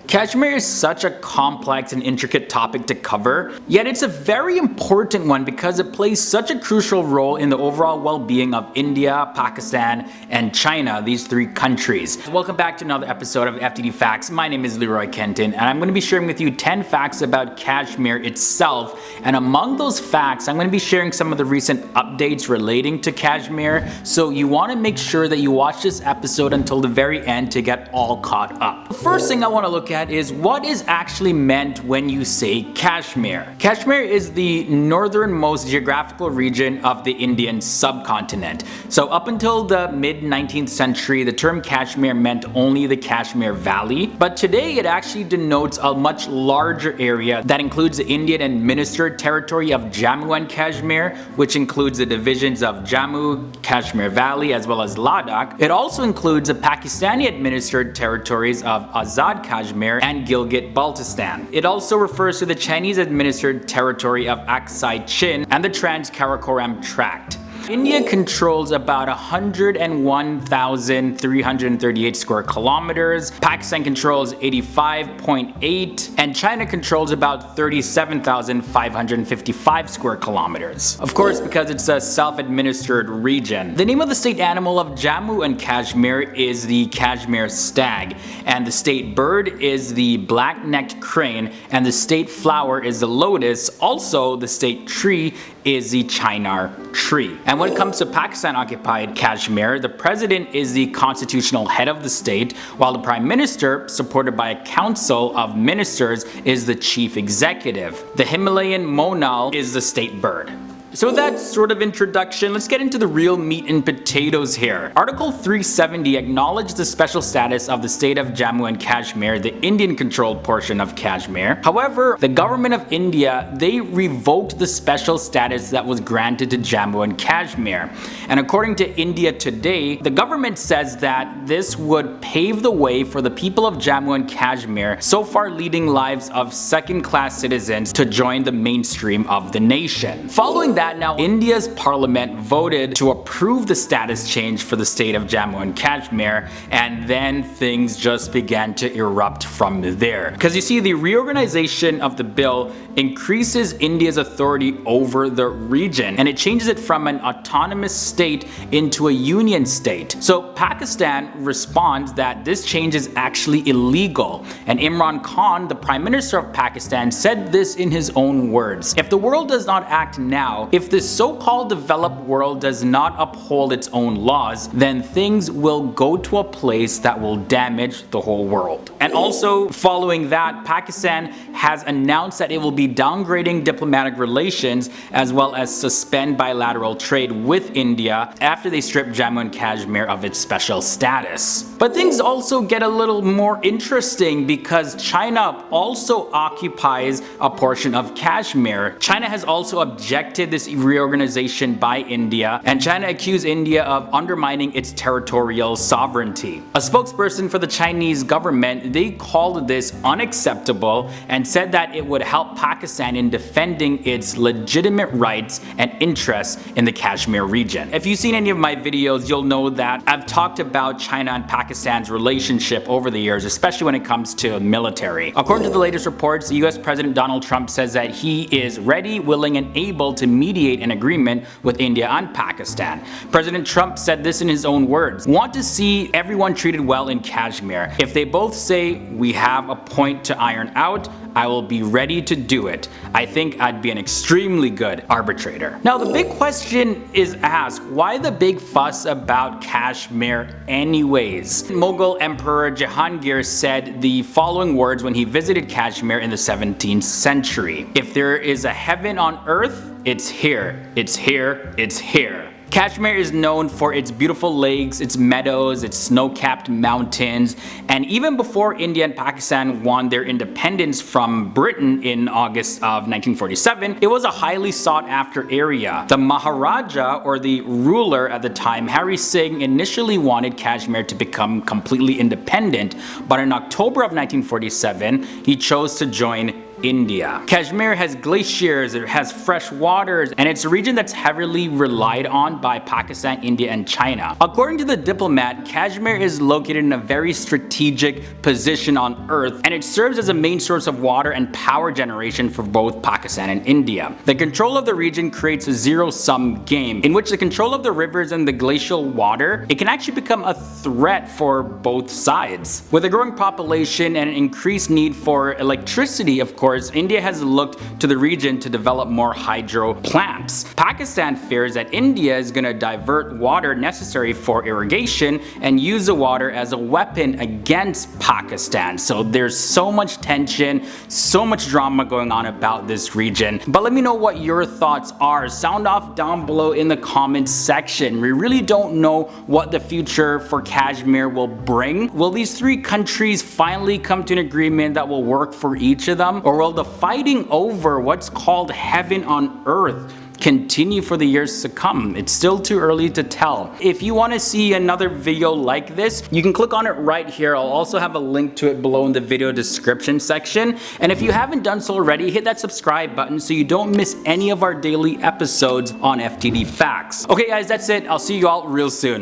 Kashmir is such a complex and intricate topic to cover, yet it's a very important one because it plays such a crucial role in the overall well-being of India, Pakistan, and China, these three countries. Welcome back to another episode of FTD Facts. My name is Leroy Kenton, and I'm going to be sharing with you 10 facts about Kashmir itself. And among those facts, I'm going to be sharing some of the recent updates relating to Kashmir, so you want to make sure that you watch this episode until the very end to get all caught up. The first thing I want to look at is what is actually meant when you say Kashmir. Kashmir is the northernmost geographical region of the Indian subcontinent. So up until the mid-19th century, the term Kashmir meant only the Kashmir Valley, but today it actually denotes a much larger area that includes the Indian administered territory of Jammu and Kashmir, which includes the divisions of Jammu, Kashmir Valley, as well as Ladakh. It also includes the Pakistani administered territories of Azad Kashmir and Gilgit-Baltistan. It also refers to the Chinese administered territory of Aksai Chin and the Trans-Karakoram Tract. India controls about 101,338 square kilometers, Pakistan controls 85.8, and China controls about 37,555 square kilometers. Of course, because it's a self-administered region. The name of the state animal of Jammu and Kashmir is the Kashmir stag, and the state bird is the black-necked crane, and the state flower is the lotus. Also, the state tree is the chinar tree. And when it comes to Pakistan-occupied Kashmir, the president is the constitutional head of the state, while the prime minister, supported by a council of ministers, is the chief executive. The Himalayan monal is the state bird. So with that sort of introduction, let's get into the real meat and potatoes here. Article 370 acknowledged the special status of the state of Jammu and Kashmir, the Indian-controlled portion of Kashmir. However, the government of India, they revoked the special status that was granted to Jammu and Kashmir. And according to India Today, the government says that this would pave the way for the people of Jammu and Kashmir, so far leading lives of second-class citizens, to join the mainstream of the nation. Following that, now India's parliament voted to approve the status change for the state of Jammu and Kashmir, and then things just began to erupt from there. Because you see, the reorganization of the bill increases India's authority over the region, and it changes it from an autonomous state into a union state. So Pakistan responds that this change is actually illegal, and Imran Khan, the Prime Minister of Pakistan, said this in his own words: "If the world does not act now, if the so-called developed world does not uphold its own laws, then things will go to a place that will damage the whole world." And also, following that, Pakistan has announced that it will be downgrading diplomatic relations as well as suspend bilateral trade with India after they strip Jammu and Kashmir of its special status. But things also get a little more interesting because China also occupies a portion of Kashmir. China has also objected this reorganization by India, and China accused India of undermining its territorial sovereignty. A spokesperson for the Chinese government, they called this unacceptable and said that it would help Pakistan in defending its legitimate rights and interests in the Kashmir region. If you've seen any of my videos, you'll know that I've talked about China and Pakistan's relationship over the years, especially when it comes to military. According to the latest reports, the US President Donald Trump says that he is ready, willing, and able to mediate an agreement with India and Pakistan. President Trump said this in his own words: "Want to see everyone treated well in Kashmir. If they both say we have a point to iron out, I will be ready to do it. I think I'd be an extremely good arbitrator." Now the big question is asked, why the big fuss about Kashmir anyways? Mughal Emperor Jahangir said the following words when he visited Kashmir in the 17th century: "If there is a heaven on earth, it's here, it's here, it's here." Kashmir is known for its beautiful lakes, its meadows, its snow-capped mountains, and even before India and Pakistan won their independence from Britain in August of 1947, it was a highly sought-after area. The Maharaja, or the ruler at the time, Hari Singh, initially wanted Kashmir to become completely independent, but in October of 1947, he chose to join India. Kashmir has glaciers, it has fresh waters, and it's a region that's heavily relied on by Pakistan, India, and China. According to the diplomat, Kashmir is located in a very strategic position on Earth, and it serves as a main source of water and power generation for both Pakistan and India. The control of the region creates a zero-sum game, in which the control of the rivers and the glacial water, it can actually become a threat for both sides. With a growing population and an increased need for electricity, of course, India has looked to the region to develop more hydro plants. Pakistan fears that India is going to divert water necessary for irrigation and use the water as a weapon against Pakistan. So there's so much tension, so much drama going on about this region. But let me know what your thoughts are. Sound off down below in the comments section. We really don't know what the future for Kashmir will bring. Will these three countries finally come to an agreement that will work for each of them? Or will the fighting over what's called heaven on earth continue for the years to come? It's still too early to tell. If you want to see another video like this, you can click on it right here. I'll also have a link to it below in the video description section. And if you haven't done so already, hit that subscribe button so you don't miss any of our daily episodes on FTD Facts. Okay guys, that's it. I'll see you all real soon.